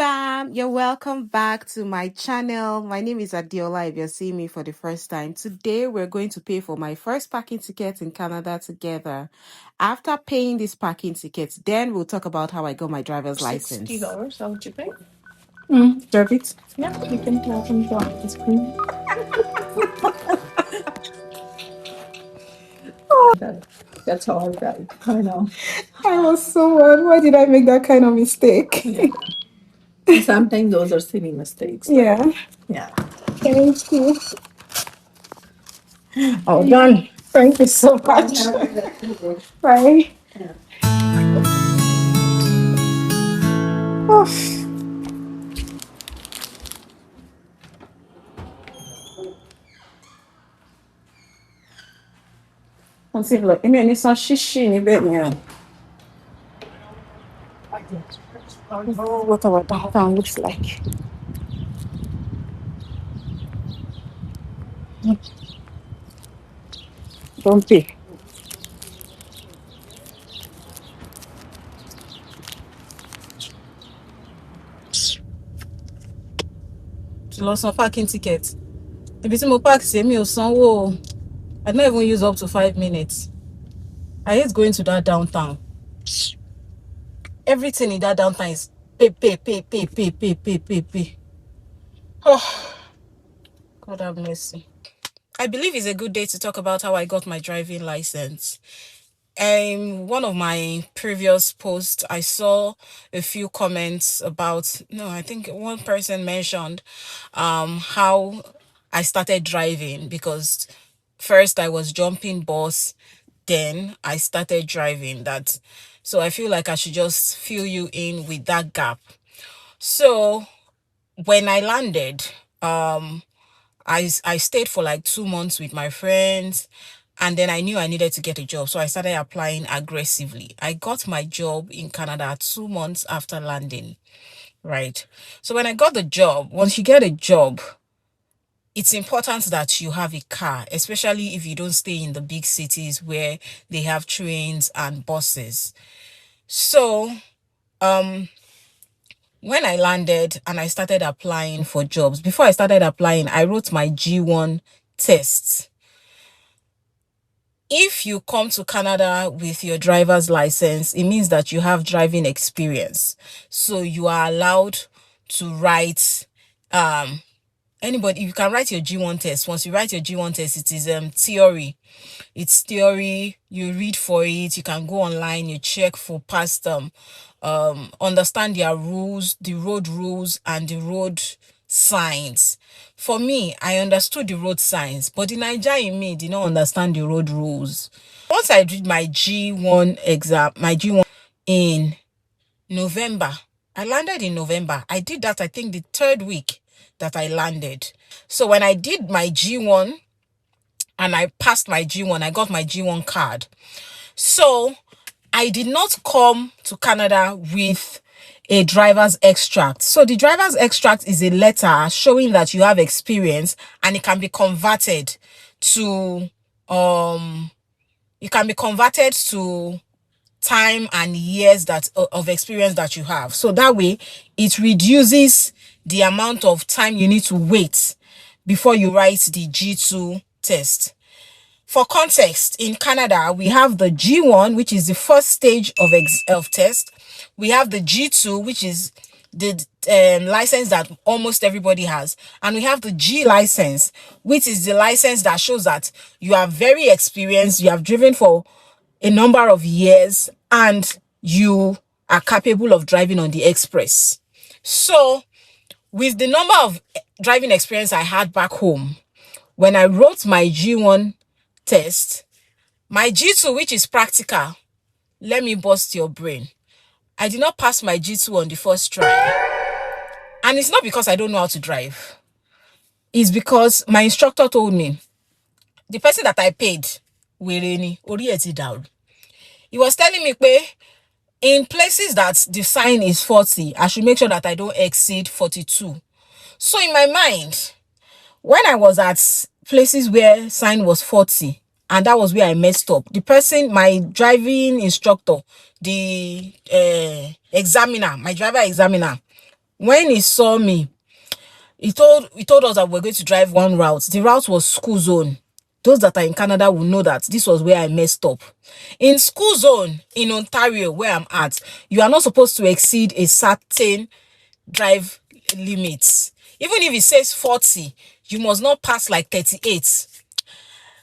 Bam! You're welcome back to my channel. My name is Adeola if you're seeing me for the first time. Today, we're going to pay for my first parking ticket in Canada together. After paying this parking ticket, then we'll talk about how I got my driver's license. $60, how would you pay? Debit? Yeah, you can tell from the screen. That's how I got it. I know. I was so mad. Why did I make that kind of mistake? Yeah. Sometimes those are silly mistakes. Yeah. Yeah. Thank you. Oh, done. Thank you so much. Bye. Oof. Consider, I mean, it's not shishi in bed, yeah. Oh, what our downtown looks like. Don't pay. To lost some parking ticket. If it's my park, say me or sanwo. I don't even use up to 5 minutes. I hate going to that downtown. Everything in that downtown is pay. Oh, God have mercy. I believe it's a good day to talk about how I got my driving license. One of my previous posts, I saw a few comments about, I think one person mentioned how I started driving, because first I was jumping bus, then I started driving. So I feel like I should just fill you in with that gap. So when I landed, I stayed for like 2 months with my friends, and then I knew I needed to get a job, so I started applying aggressively. I got my job in Canada 2 months after landing, right? So when I got the job, once you get a job, it's important that you have a car, especially if you don't stay in the big cities where they have trains and buses. So when I landed and I started applying for jobs, before I started applying, I wrote my G1 tests. If you come to Canada with your driver's license, it means that you have driving experience. So you are allowed to write, you can write your G1 test. Once you write your G1 test, it is theory. It's theory. You read for it. You can go online. You check for past understand their rules, the road rules, and the road signs. For me, I understood the road signs, but the Niger in me did not understand the road rules. Once I did my G1 exam, my G1 in November, I landed in November. I did that, I think, the 3rd week that I landed. So when I did my G1 and I passed my G1, I got my G1 card. So I did not come to Canada with a driver's extract. So the driver's extract is a letter showing that you have experience, and it can be converted to time and years of experience that you have. So that way it reduces the amount of time you need to wait before you write the G2 test. For context, in Canada, we have the G1, which is the first stage of test. We have the G2, which is the license that almost everybody has. And we have the G license, which is the license that shows that you are very experienced, you have driven for a number of years, and you are capable of driving on the express. So with the number of driving experience I had back home, when I wrote my G1 test, my G2, which is practical, let me bust your brain, I did not pass my G2 on the first try. And it's not because I don't know how to drive. It's because my instructor told me, the person that I paid, he was telling me, in places that the sign is 40, I should make sure that I don't exceed 42. So in my mind, when I was at places where sign was 40, and that was where I messed up, the person, my driving instructor, the examiner, my driver examiner, When he saw me, he told us that we're going to drive one route. The route was school zone. Those that are in Canada will know that this was where I messed up. In school zone in Ontario, where I'm at, you are not supposed to exceed a certain drive limits. Even if it says 40, you must not pass like 38.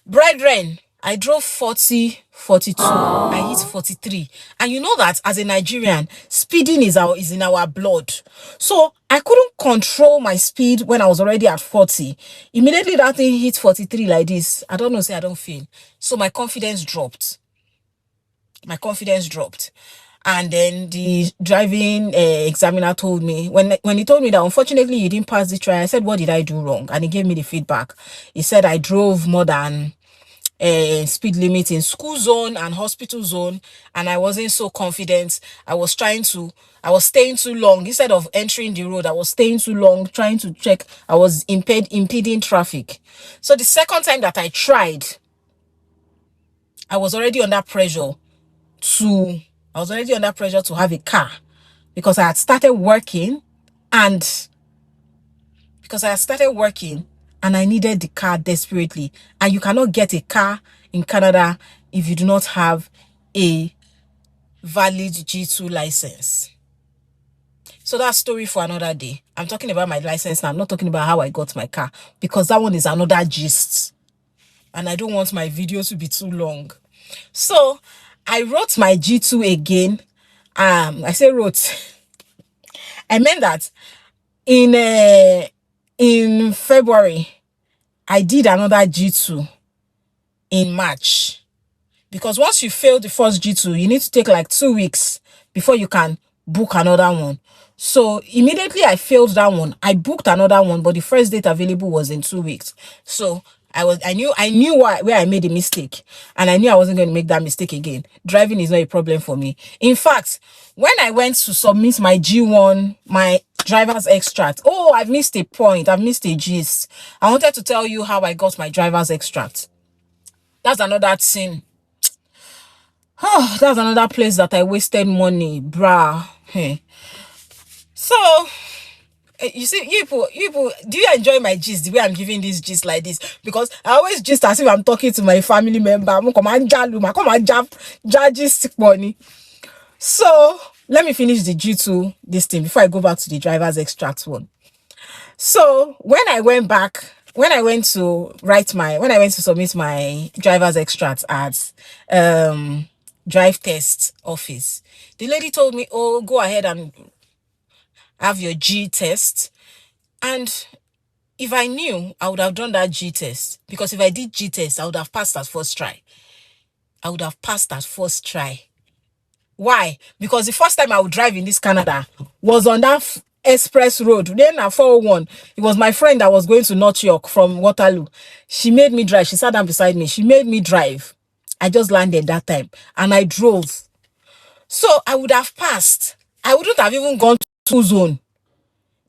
Brethren, I drove 40, 42. I hit 43. And you know that as a Nigerian, speeding is in our blood. So I couldn't control my speed when I was already at 40. Immediately that thing hit 43 like this. I don't know, say I don't feel. So my confidence dropped. And then the driving examiner told me, when he told me that unfortunately you didn't pass the trial, I said, what did I do wrong? And he gave me the feedback. He said I drove more than speed limit in school zone and hospital zone, and I wasn't so confident. I was staying too long. Instead of entering the road, I was staying too long, trying to check. I was impeding traffic. So the second time that I tried, I was already under pressure to have a car, because I had started working and I needed the car desperately. And you cannot get a car in Canada if you do not have a valid G2 license. So that's story for another day. I'm talking about my license now. I'm not talking about how I got my car, because that one is another gist. And I don't want my video to be too long. So I wrote my G2 again. I say wrote. I meant that in February, I did another G2 in March. Because once you fail the first G2, you need to take like 2 weeks before you can book another one. So immediately I failed that one. I booked another one, but the first date available was in 2 weeks. So I knew where I made a mistake, and I knew I wasn't going to make that mistake again. Driving is not a problem for me. In fact, when I went to submit my G1, my driver's extract, oh, I've missed a point. I've missed a gist. I wanted to tell you how I got my driver's extract. That's another thing. Oh, that's another place that I wasted money, bruh. Hey. So, you see, you people, do you enjoy my gist, the way I'm giving this gist like this? Because I always gist as if I'm talking to my family member. So, let me finish the G2 this thing before I go back to the driver's extract one. So, when I went to submit my driver's extract at drive test office, the lady told me, oh, go ahead and have your G test. And if I knew, I would have done that G test, because if I did G test, I would have passed that first try. Why? Because the first time I would drive in this Canada was on that express road. Then at 401, it was my friend that was going to North York from Waterloo. She made me drive. She sat down beside me. She made me drive. I just landed that time and I drove. So I would have passed. I wouldn't have even gone to school zone.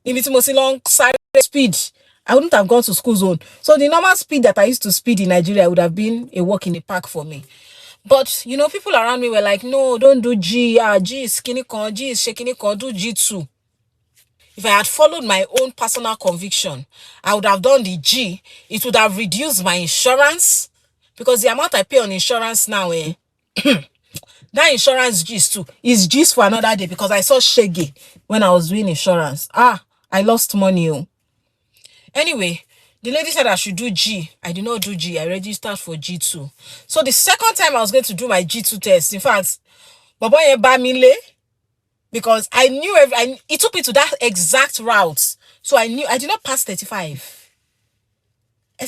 If it's mostly long speed, I wouldn't have gone to school zone. So the normal speed that I used to speed in Nigeria would have been a walk in the park for me. But, you know, people around me were like, no, don't do G. G is skinny con, G is shaking con, do G2. If I had followed my own personal conviction, I would have done the G. It would have reduced my insurance, because the amount I pay on insurance now, that insurance gist too is gist for another day, because I saw shaggy when I was doing insurance. I lost money. Anyway, the lady said I should do G. I did not do G. I registered for G2. So the second time I was going to do my G2 test, in fact, because I knew it took me to that exact route. So I knew I did not pass 35. I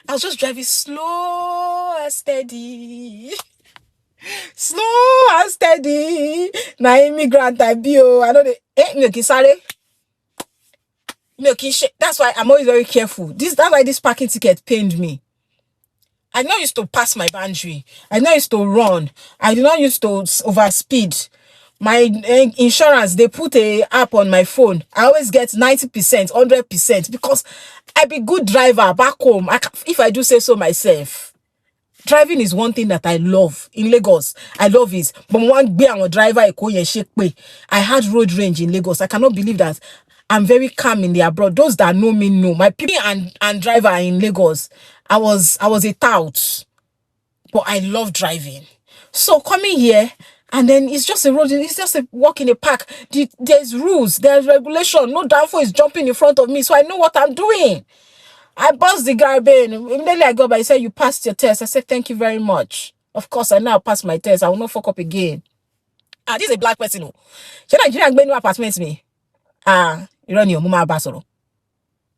was just driving slow and steady. Slow and steady. Na immigrant I be. I know that's why I'm always very careful. That's why this parking ticket pained me. I did not used to pass my boundary. I did not used to run. I did not used to overspeed. My insurance, they put a app on my phone. I always get 90%, 100%, because I be good driver back home. If I do say so myself. Driving is one thing that I love in Lagos. I love it. But one day I'm a driver, I had road rage in Lagos. I cannot believe that. I'm very calm in the abroad. Those that know me know. My people and driver in Lagos, I was a tout. But I love driving. So coming here, and then it's just a road, it's just a walk in a park. There's rules, there's regulation. No downfall is jumping in front of me, so I know what I'm doing. I buzzed the guy, Ben. Immediately I go by, he said, you passed your test. I said, thank you very much. Of course, I now passed my test. I will not fuck up again. This is a black person. She Nigerian going to apartment me. You run your mama basoro.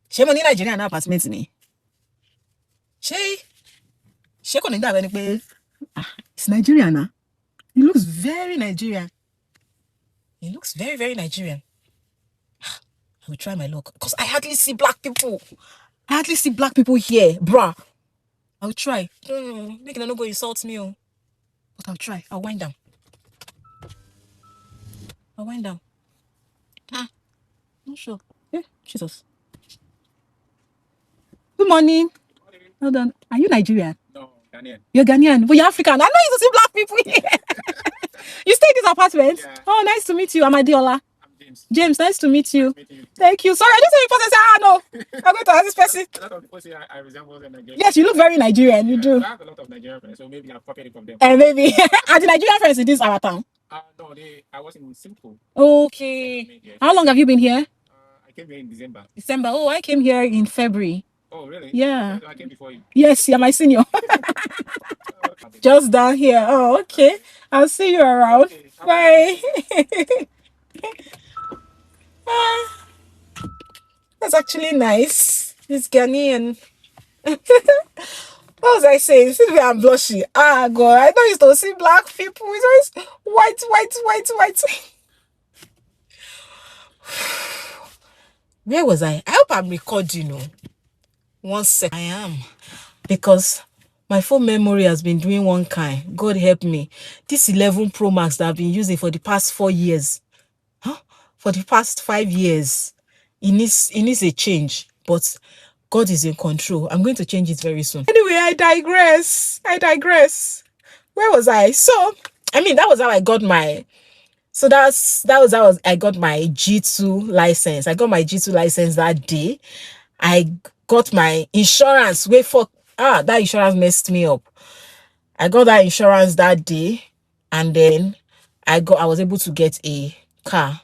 She money Nigerian apartment me. She couldn't have any. It's Nigerian, huh? He looks very Nigerian. He looks very, very Nigerian. I will try my luck. Because I hardly see black people. I hardly see black people here, bruh. I'll try. Make them not go insult me. But I'll try. I'll wind down. Not sure. Yeah, Jesus. Good morning. Hold on. Are you Nigerian? No, Ghanaian. You're Ghanaian. But you're African. I know you see black people here. You stay in this apartment? Yeah. Oh, nice to meet you. I'm Adeola. I'm James. James, nice to meet you. Nice meeting you. Thank you. Sorry, I just saw you person say, no. I'm going to ask this person. A lot of people say I resemble the Nigerian. Yes, you look very Nigerian. You do. I have a lot of Nigerian friends, so maybe I've copied it from them. And maybe are the Nigerian friends in this our town? No, I was in Simcoe. Okay. How long have you been here? I came here in December. December. Oh, I came here in February. Oh, really? Yeah. So I came before you. Yes, you're my senior. Just down here. Oh, okay. I'll see you around. Okay, Bye. That's actually nice. This Ghanaian. What was I saying? This is where I'm blushing. God, I don't used to see black people. It's always white. Where was I? I hope I'm recording. 1 second. I am. Because my phone memory has been doing one kind. God help me. This 11 Pro Max that I've been using for the past 4 years. For the past 5 years. It needs a change. But God is in control. I'm going to change it very soon. Anyway, I digress. Where was I? So, that was how I got my... So that was how I got my G2 license. I got my G2 license that day. I got my insurance. That insurance messed me up. I got that insurance that day, and then I was able to get a car.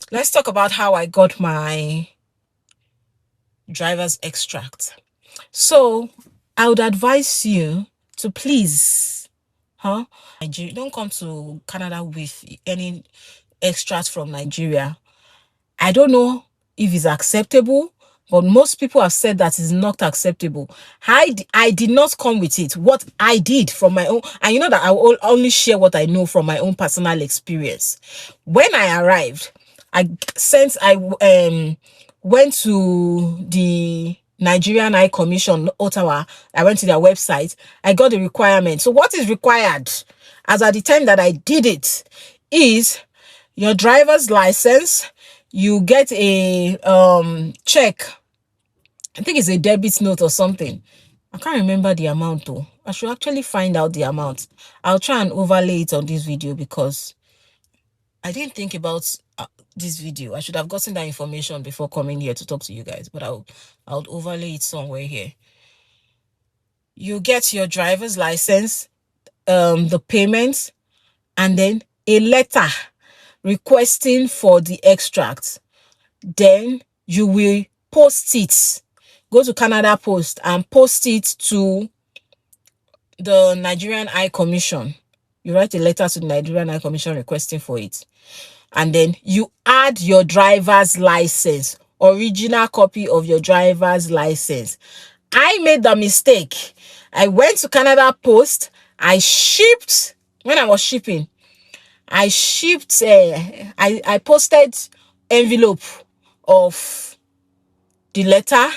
Let's talk about how I got my driver's extract. So I would advise you to please, don't come to Canada with any extract from Nigeria. I don't know if it's acceptable, but most people have said that it's not acceptable. I did not come with it. What I did from my own, and you know that I will only share what I know from my own personal experience. When I arrived, I went to the Nigerian High Commission, Ottawa. I went to their website. I got the requirement. So what is required, as at the time that I did it, is your driver's license. You get a check. I think it's a debit note or something. I can't remember the amount though. I should actually find out the amount. I'll try and overlay it on this video because I didn't think about this video. I should have gotten that information before coming here to talk to you guys, but I'll overlay it somewhere here. You get your driver's license, the payments, and then a letter requesting for the extract. Then you will post it. Go to Canada Post and post it to the Nigerian High Commission. You write a letter to the Nigerian High Commission requesting for it. And then you add your driver's license, original copy of your driver's license. I made the mistake. I went to Canada Post. I shipped, when I was shipping, I posted envelope of the letter,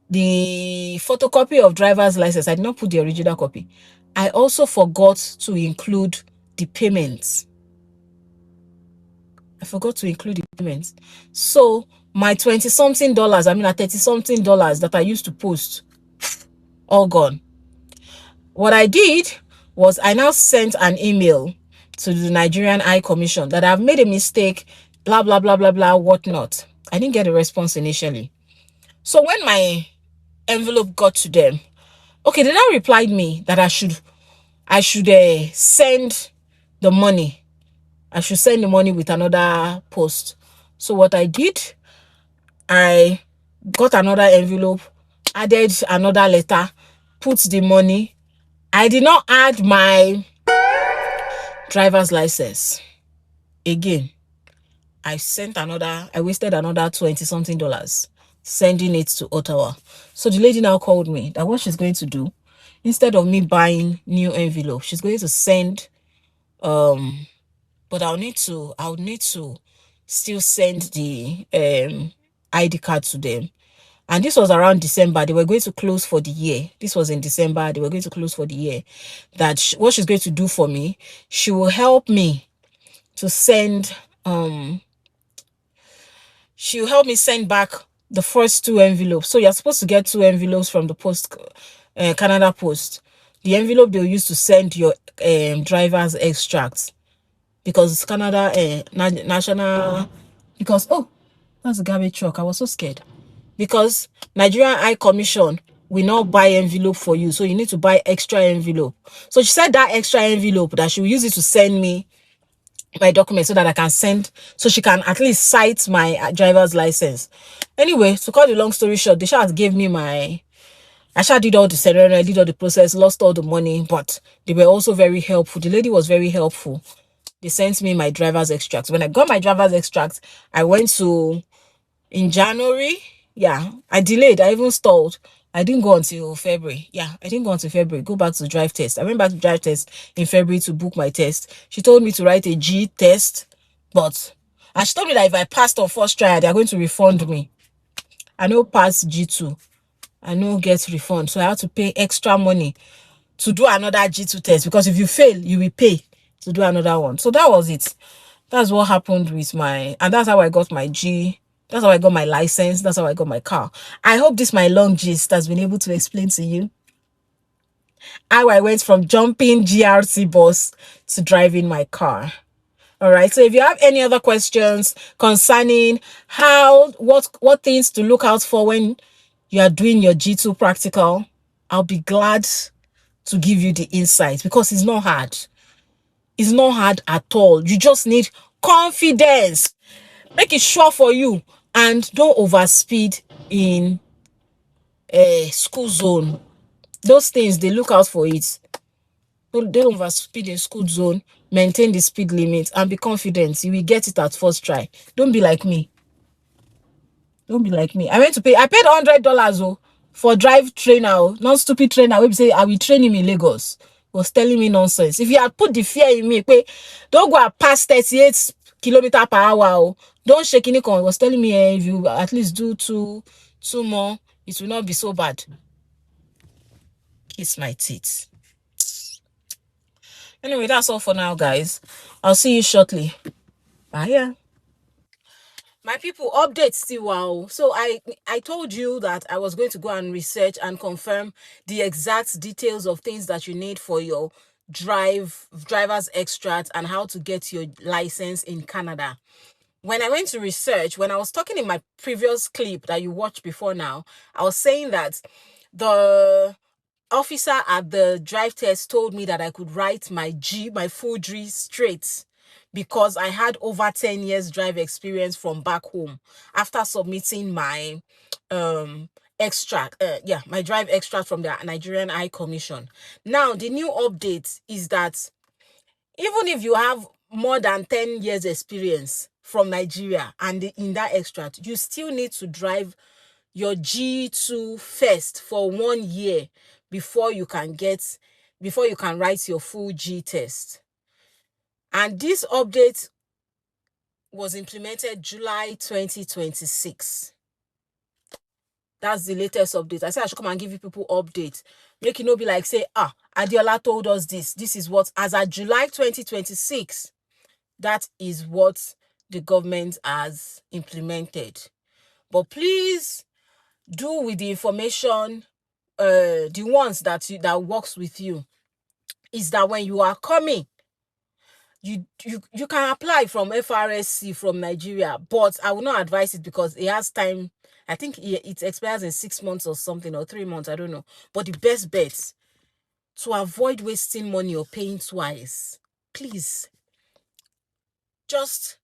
the photocopy of driver's license. I did not put the original copy. I also forgot to include the payments. So my $20-something, $30-something that I used to post, all gone. what I did was I now sent an email to the Nigerian High Commission that I've made a mistake, blah, blah, blah, blah, blah, whatnot. I didn't get a response initially. So when my envelope got to them, okay, they now replied me that I should send the money. I should send the money with another post. So what I did, I got another envelope, added another letter, put the money. I did not add my driver's license. Again, I wasted another $20 something sending it to Ottawa. So the lady now called me that what she's going to do, instead of me buying new envelope, she's going to send but I'll need to still send the ID card to them. And this was around December. They were going to close for the year. This was in December. They were going to close for the year. That what she's going to do for me, she will help me to send she'll help me send back the first 2 envelopes. So you're supposed to get 2 envelopes from the Canada Post. The envelope they'll use to send your driver's extracts, because Canada national, because oh, that's a garbage truck. I was so scared, because Nigerian High Commission will not buy envelope for you, so you need to buy extra envelope. So she said that extra envelope that she will use it to send me my documents so that I can send, so she can at least cite my driver's license. Anyway, to cut the long story short, they just gave me my, I sure did all the ceremony, I did all the process, lost all the money, but they were also very helpful. The lady was very helpful. They sent me my driver's extract. When I got my driver's extract, I went to, in January, yeah, I delayed, I even stalled. I didn't go until February. Yeah, I didn't go until February. Go back to drive test. I went back to drive test in February to book my test. She told me to write a G test, and she told me that if I passed on first try, they're going to refund me. I know pass G2. I know get refund. So I had to pay extra money to do another G2 test, because if you fail, you will pay to do another one. So that was it. That's what happened with my, and that's how I got my G. That's how I got my license. That's how I got my car. I hope this my long gist has been able to explain to you how I went from jumping GRC bus to driving my car. All right. So if you have any other questions concerning what things to look out for when you are doing your G2 practical, I'll be glad to give you the insights, because it's not hard. It's not hard at all. You just need confidence. Make it sure for you, and don't overspeed in a school zone. Those things, they look out for it. Don't overspeed in school zone. Maintain the speed limit and be confident. You will get it at first try. Don't be like me. Don't be like me. I paid $100 for drive trainer, non-stupid trainer. We say I will train him in Lagos. Was telling me nonsense. If you had put the fear in me, don't go past 38 kilometers per hour. Don't shake any con. Was telling me if you at least do two more, it will not be so bad. Kiss my teeth. Anyway, that's all for now, guys. I'll see you shortly. Bye. My people, updates still. Wow. So I told you that I was going to go and research and confirm the exact details of things that you need for your driver's extract and how to get your license in Canada. When I went to research, when I was talking in my previous clip that you watched before now, I was saying that the officer at the drive test told me that I could write my full G straight, because I had over 10 years drive experience from back home after submitting my extract, my drive extract from the Nigerian High Commission. Now, the new update is that even if you have more than 10 years experience from Nigeria and in that extract, you still need to drive your G2 first for 1 year before you can write your full G test. And this update was implemented July 2026. That's the latest update. I said I should come and give you people updates. Make it not be like, say, Adeola told us this. This is what, as of July 2026, that is what the government has implemented. But please do with the information the ones that works with you is that when you are coming, you can apply from FRSC from Nigeria, but I will not advise it because it has time. I think it expires in 6 months or something, or 3 months, I don't know. But the best bet to avoid wasting money or paying twice, please just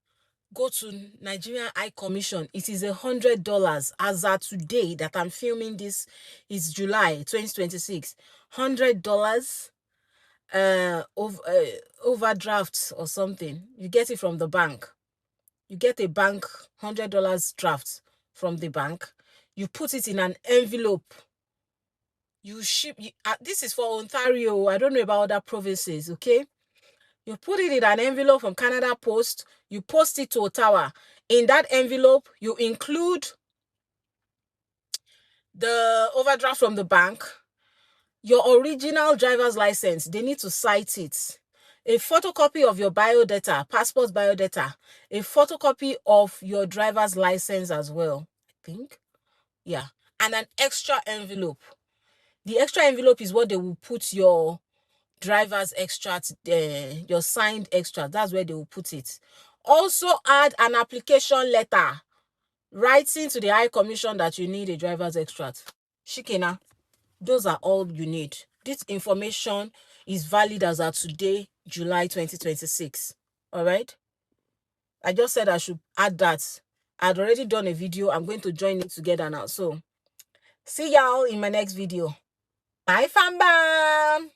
go to Nigerian High Commission. It is $100 as of today that I'm filming this. It's July 2026. $100 overdraft or something. You get it from the bank. You get a bank $100 draft from the bank. You put it in an envelope. You ship. This is for Ontario. I don't know about other provinces. Okay. You put it in an envelope from Canada Post. You post it to Ottawa. In that envelope, you include the overdraft from the bank, your original driver's license. They need to cite it. A photocopy of your biodata, passport biodata. A photocopy of your driver's license as well, I think. Yeah. And an extra envelope. The extra envelope is what they will put your driver's extract, your signed extract. That's where they will put it. Also add an application letter writing to the High Commission that you need a driver's extract. Shikena, those are all you need. This information is valid as of today, July 2026. All right. I just said I should add that. I'd already done a video. I'm going to join it together now. So see y'all in my next video. Bye, fam bam.